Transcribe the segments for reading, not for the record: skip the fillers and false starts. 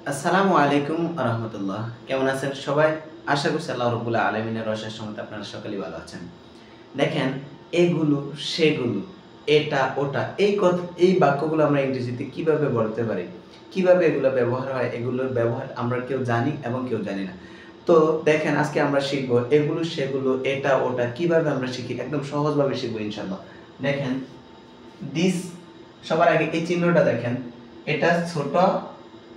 আসসালামু আলাইকুম রহমতুল্লাহ। কেমন আছেন সবাই? আশা করছি আল্লাহ রাব্বুল আলামিনের অশেষ রহমতে আপনারা সকলেই ভালো আছেন। দেখেন, এগুলো সেগুলো, এটা ওটা, এই বাক্যগুলো আমরা ইংরেজিতে কিভাবে বলতে পারি, কিভাবে এগুলো ব্যবহার হয়, এগুলোর ব্যবহার আমরা কেউ জানি এবং কেউ জানি না। তো দেখেন, আজকে আমরা শিখবো এগুলো সেগুলো, এটা ওটা কিভাবে আমরা শিখি, একদম সহজভাবে শিখবো ইনশাআল্লাহ। দেখেন, দিস, সবার আগে এই চিহ্নটা দেখেন, এটা ছোট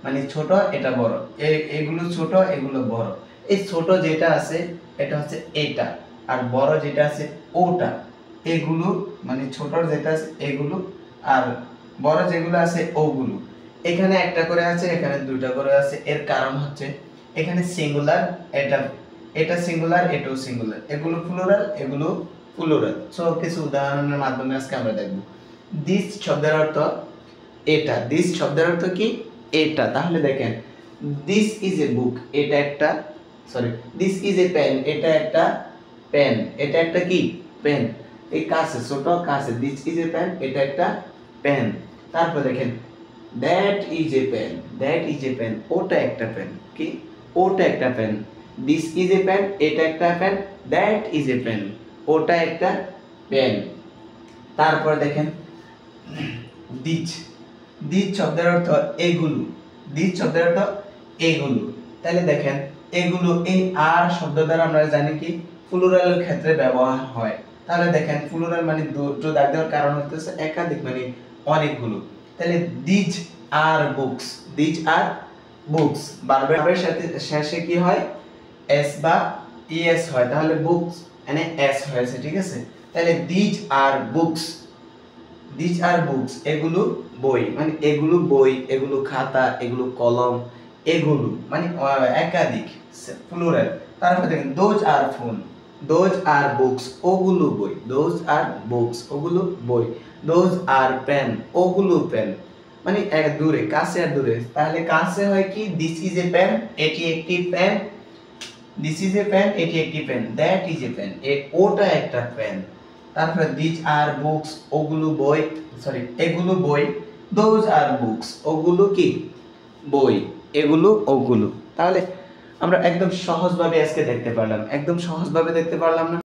মানে ছোট, এটা বড়, এগুলো ছোট এগুলো বড়। এই ছোট যেটা আছে এটা হচ্ছে এটা, আর বড় যেটা আছে ওটা। এগুলো মানে ছোট যেটা আছে এগুলো, আর বড় যেগুলো আছে ওগুলো। এখানে একটা করে আছে, এখানে দুইটা করে আছে। এর কারণ হচ্ছে এখানে সিঙ্গুলার, এটা এটা সিঙ্গুলার, এটাও সিঙ্গুলার, এগুলো প্লুরাল, এগুলো প্লুরাল। সো কিছু উদাহরণের মাধ্যমে আজকে আমরা দেখব। দিস শব্দের অর্থ এটা, দিস শব্দের অর্থ কি? এটা। তাহলে দেখেন, দিস ইজ এ বুক, এটা একটা, sorry, this is a pen, এটা একটা পেন, এটা একটা কি? পেন। এই কাছে ছোট কাছে, দিস ইজ এ পেন, এটা একটা পেন। তারপর দেখেন, that is a pen, that is a pen, ওটা একটা পেন, কি? ওটা একটা পেন। দিস ইজ এ পেন, এটা একটা পেন, দ্যাট ইজ এ পেন, ওটা একটা পেন। তারপর দেখেন, দিচ, দিচ শব্দের অর্থ এগুলো, দিচ শব্দের অর্থ এগুলো। তাহলে দেখেন, এগুলো এই আর শব্দ দ্বারা আমরা জানি কি প্লুরালের ক্ষেত্রে ব্যবহার হয়। তাহলে দেখেন, প্লুরাল মানে দুটো দাগ দেওয়ার কারণ হচ্ছে একাধিক, মানে অনেকগুলো। তাহলে these are books, these are books, ভার্বের সাথে শেষে কি হয়? এস বা ইএস হয়, তাহলে বুকস মানে এস হয়েছে, ঠিক আছে? তাহলে these are books, these are books, এগুলো বই, মানে এগুলো বই, এগুলো খাতা, এগুলো কলম, এগুলো মানে একাধিক, প্লুরাল। তারপর দেখেন, those are phone, those are books, ওগুলো বই, দোজ আর বুকস, ওগুলো বই। দোজ আর পেন, ওগুলো পেন, মানে এক দূরে, কাছে আর দূরে। তাহলে কাছে হয় কি? দিস ইজ এ পেন, এটি একটি পেন। দিস ইজ এ পেন, এটি একটি পেন। দ্যাট ইজ এ পেন, ওটা একটা পেন। তারপরে দিজ আর বুকস, ওগুলো বই, সরি এগুলো বই। দোজ আর বুকস, ওগুলো কি? বই, এগুলো ওগুলো। তাহলে আমরা একদম সহজভাবে আজকে দেখতে পারলাম, একদম সহজভাবে দেখতে পারলাম না?